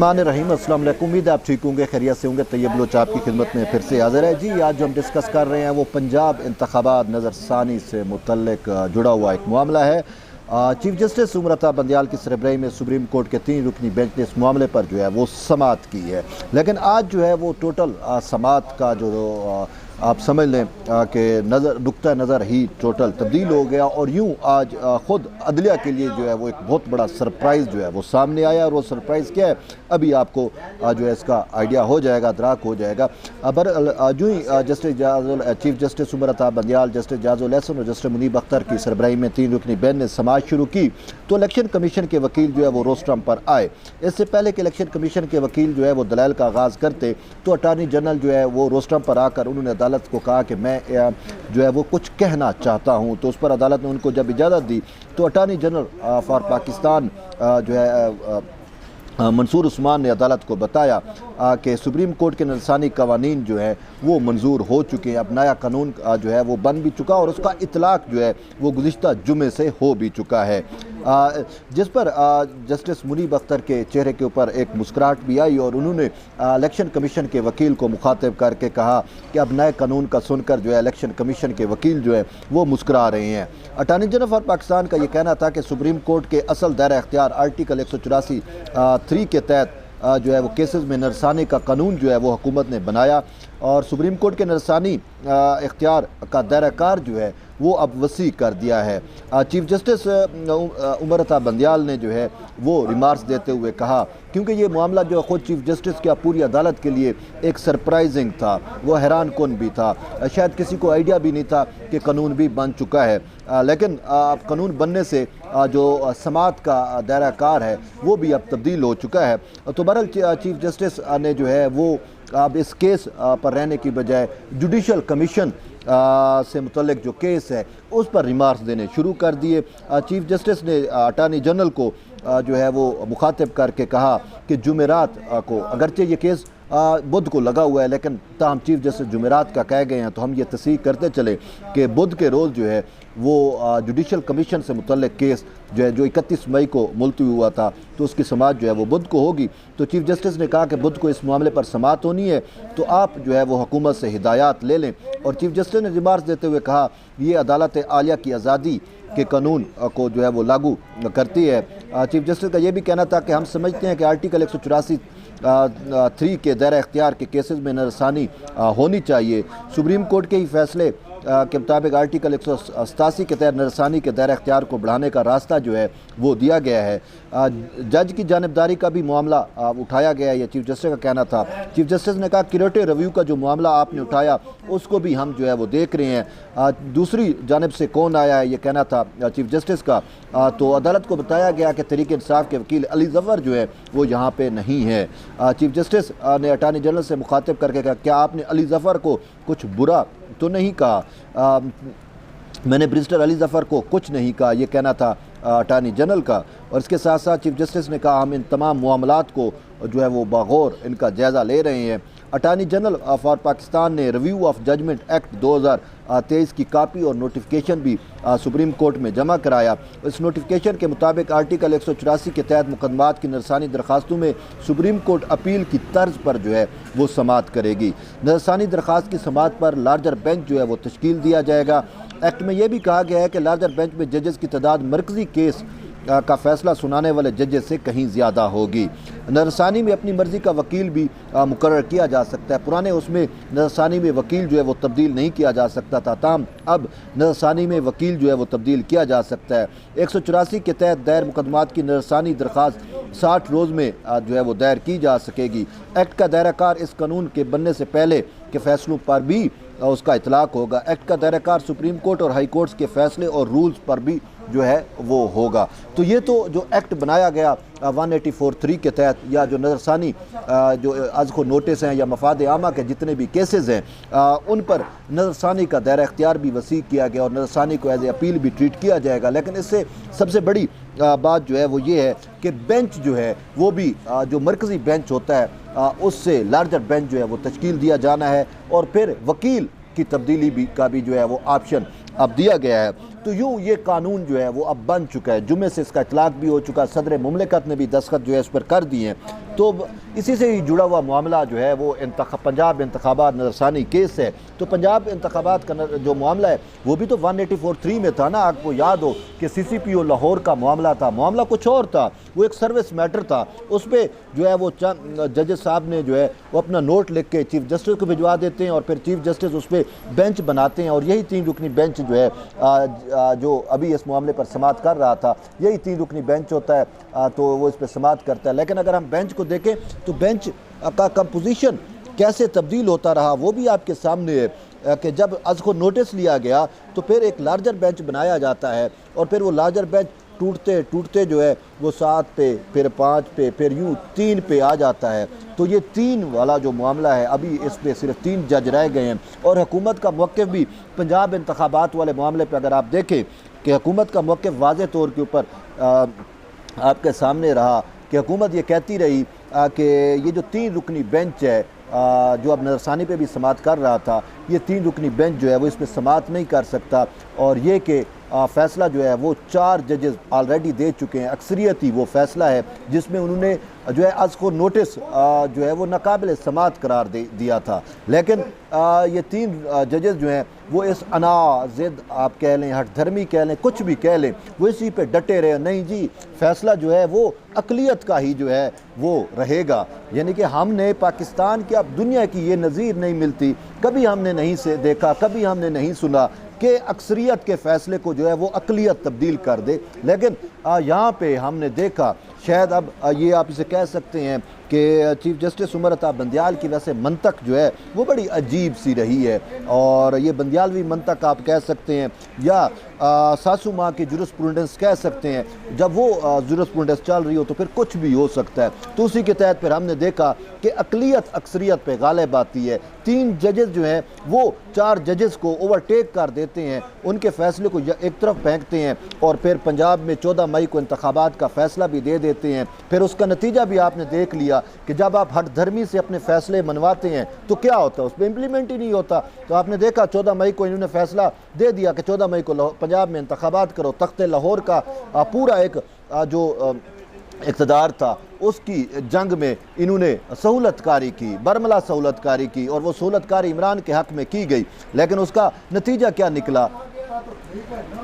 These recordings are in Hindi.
मान रहीम अस्सलाम वालेकुम। उम्मीद है आप ठीक होंगे, खैरियत से होंगे। तैयब बलोच आपकी खिदमत में फिर से हाजिर है जी। आज जो हम डिस्कस कर रहे हैं वो पंजाब इंतखाबात नज़रसानी से मुतल्लिक जुड़ा हुआ एक मामला है। चीफ जस्टिस उमरता बंदयाल की सरबराही में सुप्रीम कोर्ट के 3 रुकनी बेंच ने इस मामले पर जो है वो समाअत की है, लेकिन आज जो है वो टोटल समाअत का जो आप समझ लें कि नुक्ता नज़र ही टोटल तब्दील हो गया। और यूँ आज ख़ुद अदलिया के लिए जो है वो एक बहुत बड़ा सरप्राइज़ जो है वो सामने आया। और वो सरप्राइज़ क्या है अभी आपको जो है इसका आइडिया हो जाएगा, अदराक हो जाएगा। जो ही chief justice उमरता Bandial, justice जाजुल Ehsan और जस्टिस मुनीब अख्तर की सरबराही में 3 रुकनी बेंच ने समाअत शुरू की तो इलेक्शन कमीशन के वकील जो है वो रोस्ट्रम पर आए। इससे पहले कि इलेक्शन कमीशन के वकील जो है वो दलाइल का आगाज़ करते तो अटार्नी जनरल जो है वो रोस्ट्रम पर आकर उन्होंने अदालत को कहा कि मैं जो है वो कुछ कहना चाहता हूँ। तो उस पर अदालत ने उनको जब इजाज़त दी तो अटार्नी जनरल फॉर पाकिस्तान जो है मंसूर उस्मान ने अदालत को बताया कि सुप्रीम कोर्ट के नज़रसानी कवानीन जो है वो मंजूर हो चुके हैं। अब नया कानून जो है वो बन भी चुका और उसका इतलाक़ जो है वो गुज़िश्ता जुमे से हो भी चुका है, जिस पर जस्टिस मुनीब अख्तर के चेहरे के ऊपर एक मुस्कुराहट भी आई और उन्होंने इलेक्शन कमीशन के वकील को मुखातिब करके कहा कि अब नए कानून का सुनकर जो है इलेक्शन कमीशन के वकील जो है वो मुस्कुरा रहे हैं। अटॉर्नी जनरल फॉर पाकिस्तान का ये कहना था कि सुप्रीम कोर्ट के असल दायरा इख्तियार आर्टिकल 184(3) के तहत जो है वो केसेस में नरसानी का कानून जो है वो हुकूमत ने बनाया और सुप्रीम कोर्ट के नरसानी इख्तियार का दायरा कार जो है वो अब वसी कर दिया है। चीफ जस्टिस उमरता बंदयाल ने जो है वो रिमार्क्स देते हुए कहा, क्योंकि ये मामला जो ख़ुद चीफ जस्टिस की पूरी अदालत के लिए एक सरप्राइजिंग था, वो हैरान कुन भी था। शायद किसी को आइडिया भी नहीं था कि कानून भी बन चुका है, लेकिन कानून बनने से जो समाअत का दायरा कार है वो भी अब तब्दील हो चुका है। तो बहरहाल चीफ जस्टिस ने जो है वो अब इस केस पर रहने की बजाय जुडिशल कमीशन से मुतल्लिक जो केस है उस पर रिमार्क्स देने शुरू कर दिए। चीफ जस्टिस ने अटार्नी जनरल को जो है वो मुखातिब करके कहा कि जुमेरात को, अगरचे ये केस बुध को लगा हुआ है लेकिन ताहम चीफ जस्टिस जुमेरात का कह गए हैं, तो हम ये तस्दीक करते चले कि बुध के रोज़ जो है वो जुडिशल कमीशन से मुतल्लिक केस जो है जो 31 मई को मुलतवी हुआ था तो उसकी समाअत जो है वो बुध को होगी। तो चीफ जस्टिस ने कहा कि बुध को इस मामले पर समाअत होनी है तो आप जो है वो हुकूमत से हिदायत ले लें। और चीफ जस्टिस ने रिमार्क्स देते हुए कहा ये अदालत आलिया की आज़ादी के कानून को जो है वो लागू करती है। चीफ जस्टिस का ये भी कहना था कि हम समझते हैं कि आर्टिकल 184(3) के दायरा इख्तियार के केसेस में नरसानी होनी चाहिए। सुप्रीम कोर्ट के ही फैसले के मुताबिक आर्टिकल 187 के तहत नरसानी के दायरा इख्तियार को बढ़ाने का रास्ता जो है वो दिया गया है। जज की जानिबदारी का भी मामला उठाया गया, ये चीफ जस्टिस का कहना था। चीफ जस्टिस ने कहा क्यूरेटिव रिव्यू का जो मामला आपने उठाया उसको भी हम जो है वो देख रहे हैं। दूसरी जानिब से कौन आया है ये कहना था चीफ जस्टिस का। तो अदालत को बताया गया कि तहरीक इंसाफ के वकील अली ज़फ़र जो है वो यहाँ पे नहीं है। चीफ जस्टिस ने अटार्नी जनरल से मुखातिब करके कहा क्या आपने अली ज़फ़र को कुछ बुरा तो नहीं कहा? मैंने बैरिस्टर अली ज़फ़र को कुछ नहीं कहा, ये कहना था अटार्नी जनरल का। और इसके साथ साथ चीफ जस्टिस ने कहा हम इन तमाम मामलात को जो है वो बगौर इनका जायज़ा ले रहे हैं। अटार्नी जनरल फॉर पाकिस्तान ने रिव्यू ऑफ जजमेंट एक्ट 2023 की कापी और नोटिफिकेशन भी सुप्रीम कोर्ट में जमा कराया। इस नोटिफिकेशन के मुताबिक आर्टिकल 184 के तहत मुकदमात की नरसानी दरखास्तों में सुप्रीम कोर्ट अपील की तर्ज पर जो है वो समाअत करेगी। नरसानी दरखास्त की समाअत पर लार्जर बेंच जो है वो तश्कील दिया जाएगा। एक्ट में यह भी कहा गया है कि लार्जर बेंच में जजेस की तादाद मरकजी केस का फैसला सुनाने वाले जजेस से कहीं ज़्यादा होगी। नरसानी में अपनी मर्ज़ी का वकील भी मुकर्रर किया जा सकता है। पुराने उसमें नरसानी में वकील जो है वो तब्दील नहीं किया जा सकता था, ताहम अब नरसानी में वकील जो है वो तब्दील किया जा सकता है। 184 के तहत दायर मुकदमात की नरसानी दरख्वास्त 60 रोज़ में जो है वो दायर की जा सकेगी। एक्ट का दायरा कार इस कानून के बनने से पहले के फैसलों पर भी उसका इतलाक़ होगा। एक्ट का दायरा कार सुप्रीम कोर्ट और हाई कोर्ट्स के फैसले और रूल्स पर भी जो है वो होगा। तो ये तो जो एक्ट बनाया गया 184(3) के तहत या जो नज़रसानी जो आज को नोटिस हैं या मफाद आमा के जितने भी केसेस हैं उन पर नज़रसानी का दायरा इख्तियार भी वसी किया गया और नज़रसानी को एज ए अपील भी ट्रीट किया जाएगा। लेकिन इससे सबसे बड़ी बात जो है वो ये है कि बेंच जो है वो भी जो मरकज़ी बेंच होता है उससे लार्जर बेंच जो है वो तश्कील दिया जाना है और फिर वकील की तब्दीली भी का भी जो है वो ऑप्शन अब दिया गया है। तो यूँ ये कानून जो है वो अब बन चुका है, जुमे से इसका इतलाक भी हो चुका, सदर मुमलिकत ने भी दस्तखत जो है इस पर कर दिए हैं। तो इसी से ही जुड़ा हुआ मामला जो है वो पंजाब इंतखाबात नज़रसानी केस है। तो पंजाब इंतखाबात का जो मामला है वो भी तो 184(3) में था ना, आपको याद हो कि CCPO लाहौर का मामला था, मामला कुछ और था, वो एक सर्विस मैटर था। उस पर जो है वो जजेस साहब ने जो है वो अपना नोट लिख के चीफ जस्टिस को भिजवा देते हैं और फिर चीफ जस्टिस उस पर बेंच बनाते हैं, और यही 3 रुकनी बेंच जो है जो अभी इस मामले पर समाअत कर रहा था, यही 3 रुकनी बेंच होता है, तो वो इस पर समाअत करता है। लेकिन अगर हम बेंच को देखें तो बेंच का कंपोजिशन कैसे तब्दील होता रहा वो भी आपके सामने है कि जब आज को नोटिस लिया गया तो फिर एक लार्जर बेंच बनाया जाता है, और फिर वो लार्जर बेंच टूटते टूटते जो है वो 7 पे, फिर 5 पे, फिर यूँ 3 पे आ जाता है। तो ये 3 वाला जो मामला है अभी इस पे सिर्फ 3 जज रह गए हैं। और हुकूमत का मौक़िफ़ भी पंजाब इंतखाबात वाले मामले पे अगर आप देखें कि हुकूमत का मौक़िफ़ वाज़ेह तौर के ऊपर आपके सामने रहा कि हुकूमत ये कहती रही कि ये जो 3 रुकनी बेंच है जो अब नज़रसानी पे भी समाअत कर रहा था, ये 3 रुकनी बेंच जो है वो इस पर समाअत नहीं कर सकता, और ये कि फ़ैसला जो है वो 4 जजेस ऑलरेडी दे चुके हैं। अक्सरियती वो फ़ैसला है जिसमें उन्होंने जो है आज को नोटिस जो है वो नाकाबिल समाअत करार दिया था। लेकिन ये 3 जजेस जो हैं वो इस ज़िद आप कह लें, हट धर्मी कह लें, कुछ भी कह लें, वो इसी पे डटे रहे। नहीं जी, फ़ैसला जो है वो अक़लियत का ही जो है वो रहेगा। यानी कि हमने पाकिस्तान की, अब दुनिया की ये नज़ीर नहीं मिलती, कभी हमने नहीं से देखा, कभी हमने नहीं सुना कि अक्सरियत के फ़ैसले को जो है वो अक़लियत तब्दील कर दे। लेकिन यहाँ पे हमने देखा, शायद अब ये आप इसे कह सकते हैं कि चीफ जस्टिस उमर अता बंदियाल की वैसे मंतक जो है वो बड़ी अजीब सी रही है, और ये बंदियालवी मंतक आप कह सकते हैं या सासू माँ की जुरिस्प्रूडेंस कह सकते हैं। जब वो जुरिस्प्रूडेंस चल रही हो तो फिर कुछ भी हो सकता है। तो उसी के तहत फिर हमने देखा कि अक़लियत अक्सरियत पे गालिब आती है। 3 जजेस जो हैं वो 4 जजेस को ओवरटेक कर देते हैं, उनके फ़ैसले को एक तरफ फेंकते हैं, और फिर पंजाब में 14 मई को इंतखाबात का फ़ैसला भी दे देते हैं। फिर उसका नतीजा भी आपने देख लिया कि जब आप हट धर्मी से अपने फ़ैसले मनवाते हैं तो क्या होता है, उस पर इम्प्लीमेंट ही नहीं होता। तो आपने देखा 14 मई को इन्होंने फ़ैसला दे दिया कि 14 मई को पंजाब में इंतखाबात करो। तख्ते लाहौर का पूरा एक जो इक़्तिदार था उसकी जंग में इन्होंने सहूलतकारी की, बरमला सहूलतकारी की, और वो सहूलतकारी इमरान के हक़ में की गई। लेकिन उसका नतीजा क्या निकला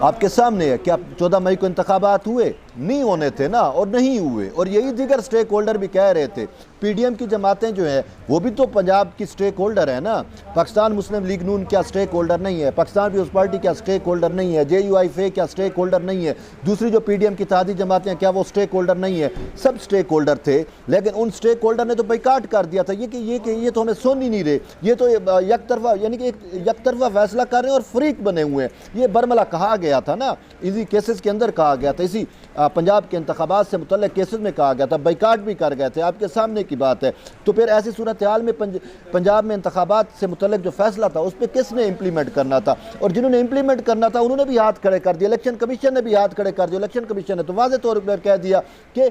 आपके सामने है। क्या 14 मई को इंतखाबात हुए? नहीं होने थे ना, और नहीं हुए। और यही दीगर स्टेक होल्डर भी कह रहे थे। PDM की जमातें जो हैं वो भी तो पंजाब की स्टेक होल्डर है ना। पाकिस्तान मुस्लिम लीग नून क्या स्टेक होल्डर नहीं है? पाकिस्तान पीपल्स पार्टी क्या स्टेक होल्डर नहीं है? JUIF क्या स्टेक होल्डर नहीं है? दूसरी जो PDM की इत्तेहादी जमातें क्या वो स्टेक होल्डर नहीं है? सब स्टेक होल्डर थे। लेकिन उन स्टेक होल्डर ने तो बाइकाट कर दिया था, ये तो हमें सुन ही नहीं रहे, ये तो यकतरफा, यानी कि एक यकतरफा फैसला कर रहे हैं और फ्रीक बने हुए हैं। ये बरमला कहा गया था ना, इसी केसेस के अंदर कहा गया था, इसी पंजाब के इंतखाबात से मुतल्लिक़ केसेस में कहा गया था, बाइकाट भी कर गए थे, आपके सामने की बात है। तो फिर ऐसी सूरत हाल में पंजाब में इंतखाबात से मुतल्लिक़ जो फैसला था उस पर किसने इम्प्लीमेंट करना था? और जिन्होंने इम्प्लीमेंट करना था उन्होंने भी हाथ खड़े कर दिया, इलेक्शन कमीशन ने भी हाथ खड़े कर दिया। इलेक्शन कमीशन ने तो वाज़ेह तौर पर कह दिया कि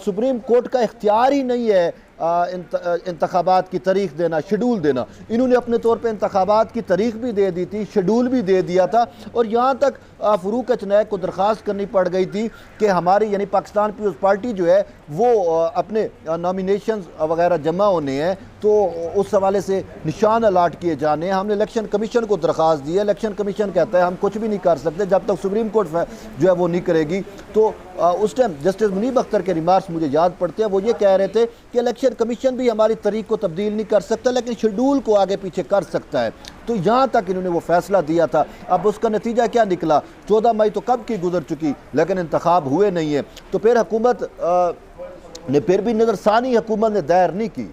सुप्रीम कोर्ट का इख्तियार ही नहीं है इंतखाबात की तारीख देना, शेड्यूल देना। इन्होंने अपने तौर पे इंतखाबात की तारीख भी दे दी थी, शेड्यूल भी दे दिया था, और यहाँ तक फ़रूक अचनैक को दरख्वास्त करनी पड़ गई थी कि हमारी यानी पाकिस्तान पीपल्स पार्टी जो है वो अपने नॉमिनेशंस वगैरह जमा होने हैं तो उस हवाले से निशान अलाट किए जाने हैं। हमने इलेक्शन कमीशन को दरख्वास्त दी है, इलेक्शन कमीशन कहता है हम कुछ भी नहीं कर सकते जब तक सुप्रीम कोर्ट जो है वो नहीं करेगी। तो उस टाइम जस्टिस मुनीब अख्तर के रिमार्क्स मुझे याद पड़ते हैं, वो ये कह रहे थे कि इलेक्शन कमीशन भी हमारी तारीख को तब्दील नहीं कर सकता लेकिन शेड्यूल को आगे पीछे कर सकता है। तो यहाँ तक इन्होंने वो फैसला दिया था। अब उसका नतीजा क्या निकला? 14 मई तो कब की गुजर चुकी, लेकिन इंतखाब हुए नहीं है। तो फिर हुकूमत ने फिर भी नज़रसानी हुकूमत ने दायर नहीं की,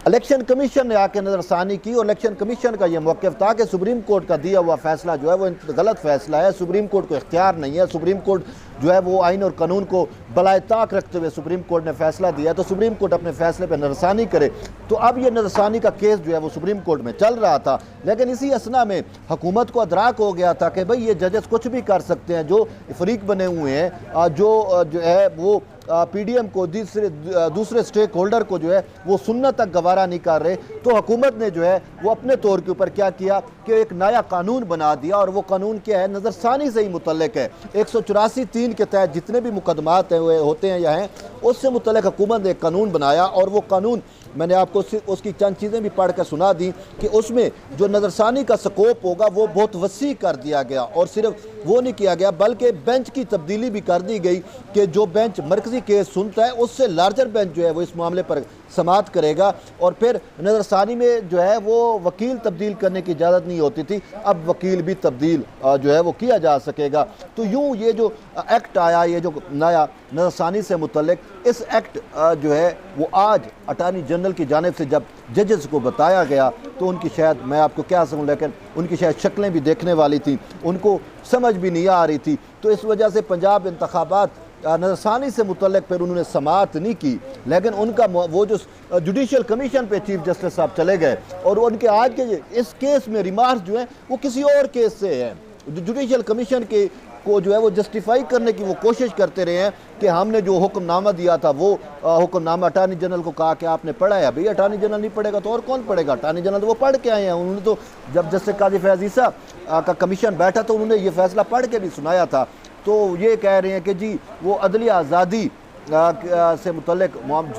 इलेक्शन कमीशन ने आके नज़रसानी की, और इलेक्शन कमीशन का यह मौक़िफ़ था कि सुप्रीम कोर्ट का दिया हुआ फैसला जो है वो गलत फैसला है, सुप्रीम कोर्ट को इख्तियार नहीं है, सुप्रीम कोर्ट जो है वो आइन और कानून को बलाए ताक रखते हुए सुप्रीम कोर्ट ने फैसला दिया, तो सुप्रीम कोर्ट अपने फैसले पर नज़रसानी करे। तो अब ये नज़रसानी का केस जो है वो सुप्रीम कोर्ट में चल रहा था, लेकिन इसी असना में हुकूमत को अदराक हो गया था कि भाई ये जजेस कुछ भी कर सकते हैं, जो फरीक बने हुए हैं, जो है वो PDM को दूसरे स्टेक होल्डर को जो है वो सुनना तक गवारा नहीं कर रहे, तो हुकूमत ने जो है वो अपने तौर के ऊपर क्या किया कि एक नया कानून बना दिया। और वो कानून क्या है, नज़रसानी से ही मुतल्लिक है। 184(3) के तहत जितने भी मुकदमात हैं हुए होते हैं या हैं, उससे मुतल्लिक हुकूमत ने एक कानून बनाया। और वो कानून मैंने आपको उसकी चंद चीज़ें भी पढ़ कर सुना दी कि उसमें जो नज़रसानी का स्कोप होगा वो बहुत वसी कर दिया गया। और सिर्फ वो नहीं किया गया बल्कि बेंच की तब्दीली भी कर दी गई कि जो बेंच मरकज़ी केस सुनता है उससे लार्जर बेंच जो है वो इस मामले पर समाअत करेगा। और फिर नज़रसानी में जो है वो वकील तब्दील करने की इजाज़त नहीं होती थी, अब वकील भी तब्दील जो है वो किया जा सकेगा। तो यूँ ये जो एक्ट आया, ये जो नया नज़रसानी से मुतल्लिक, इस एक्ट जो है वो आज अटार्नी जनरल की जानिब से जब जजेस को बताया गया तो उनकी शायद, मैं आपको क्या समझूँ, लेकिन उनकी शायद शक्लें भी देखने वाली थी, उनको समझ भी नहीं आ रही थी। तो इस वजह से पंजाब इंतखाबात नज़रसानी से मुतल्लिक फिर उन्होंने समाअत नहीं की, लेकिन उनका वो जो जुडिशल कमीशन पे चीफ जस्टिस साहब चले गए और उनके आज के इस केस में रिमार्क्स जो हैं वो किसी और केस से हैं। जुडिशल कमीशन के को जो है वो जस्टिफाई करने की वो कोशिश करते रहे हैं कि हमने जो हुक्मनामा दिया था वो हुक्मनामा अटार्नी जनरल को कहा कि आपने पढ़ा है। भाई अटार्नी जनरल नहीं पढ़ेगा तो और कौन पढ़ेगा? अटार्नी जनरल तो वो पढ़ के आए हैं। उन्होंने तो जब जस्टिस काजी फैज़ ईसा का कमीशन बैठा तो उन्होंने ये फैसला पढ़ के भी सुनाया था। तो ये कह रहे हैं कि जी वो अदली आज़ादी से मुतल्लिक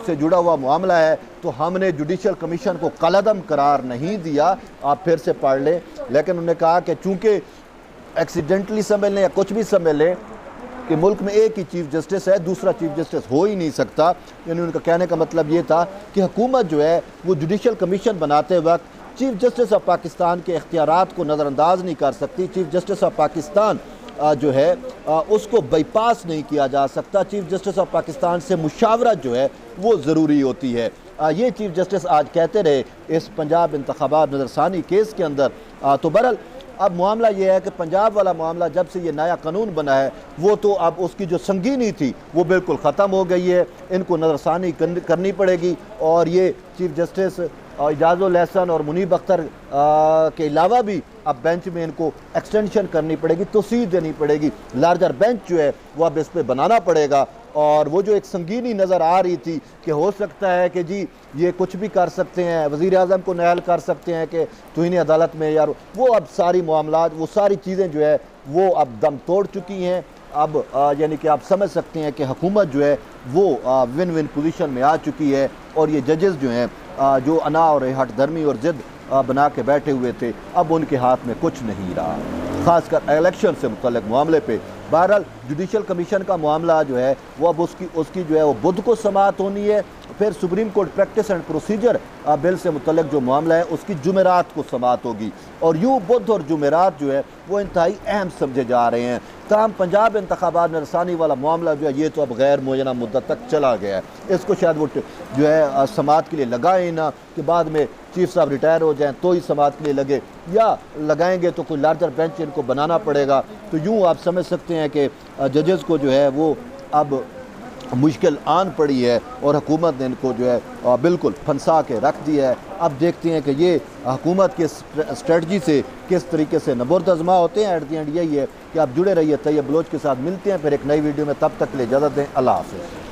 से जुड़ा हुआ मामला है, तो हमने जुडिशल कमीशन को कलअदम करार नहीं दिया। आप फिर से पढ़ लें। लेकिन उन्होंने कहा कि चूँकि एक्सीडेंटली समझ लें या कुछ भी समझ लें कि मुल्क में एक ही चीफ जस्टिस है, दूसरा चीफ जस्टिस हो ही नहीं सकता। यानी उनका कहने का मतलब ये था कि हुकूमत जो है वो जुडिशल कमीशन बनाते वक्त चीफ जस्टिस ऑफ पाकिस्तान के इख्तियारात को नज़रअंदाज नहीं कर सकती। चीफ जस्टिस ऑफ पाकिस्तान जो है उसको बाईपास नहीं किया जा सकता। चीफ जस्टिस ऑफ पाकिस्तान से मुशावरत जो है वो ज़रूरी होती है। ये चीफ जस्टिस आज कहते रहे इस पंजाब इंतखाबात नज़रसानी केस के अंदर। तो बहरहाल अब मामला ये है कि पंजाब वाला मामला जब से ये नया कानून बना है वो तो अब उसकी जो संगीनी थी वो बिल्कुल ख़त्म हो गई है। इनको नज़रसानी करनी पड़ेगी और ये चीफ जस्टिस इजाज़ुल एहसन और मुनीब अख्तर के अलावा भी अब बेंच में इनको एक्सटेंशन करनी पड़ेगी, तोसीद देनी पड़ेगी। लार्जर बेंच जो है वो अब इस पर बनाना पड़ेगा। और वो जो एक संगीनी नज़र आ रही थी कि हो सकता है कि जी ये कुछ भी कर सकते हैं, वज़ीर आज़म को नाअहल कर सकते हैं कि तौहीन अदालत में यार, वो अब सारी मामलात, वो सारी चीज़ें जो है वो अब दम तोड़ चुकी हैं। अब यानी कि आप समझ सकते हैं कि हुकूमत जो है वो विन विन पोजीशन में आ चुकी है। और ये जजेस जो हैं जो अना और हट धर्मी और ज़िद बना के बैठे हुए थे, अब उनके हाथ में कुछ नहीं रहा, ख़ासकर इलेक्शन से मुतल्लिक मामले पे। बहरहाल जुडिशल कमीशन का मामला जो है वो अब उसकी जो है वो बुध को समाअत होनी है। फिर supreme court practice and procedure bill से मुतल्लिक जो मामला है उसकी जुमेरात को समाअत होगी। और यूँ बुध और जुमेरात जो है वो इंतहाई अहम समझे जा रहे हैं। ताहम पंजाब इंतखाबात नज़रसानी वाला मामला जो है ये तो अब गैर मुअय्यना मुद्दत तक चला गया है। इसको शायद वो जो है समाअत के लिए लगाएं ना कि बाद में चीफ साहब रिटायर हो जाएं तो ही समाअत के लिए लगे, या लगाएंगे तो कोई लार्जर बेंच इनको बनाना पड़ेगा। तो यूँ आप समझ सकते हैं कि जजेस को जो है वो अब मुश्किल आन पड़ी है और हुकूमत ने इनको जो है बिल्कुल फंसा के रख दिया है। अब देखते हैं कि ये हुकूमत की स्ट्रेटजी से किस तरीके से नबुर्द आज़मा होते हैं। एट दी एंड यही है कि आप जुड़े रहिए तैयब बलोच के साथ। मिलते हैं फिर एक नई वीडियो में, तब तक के लिए इजाज़त दें। अल्लाह हाफ़िज़।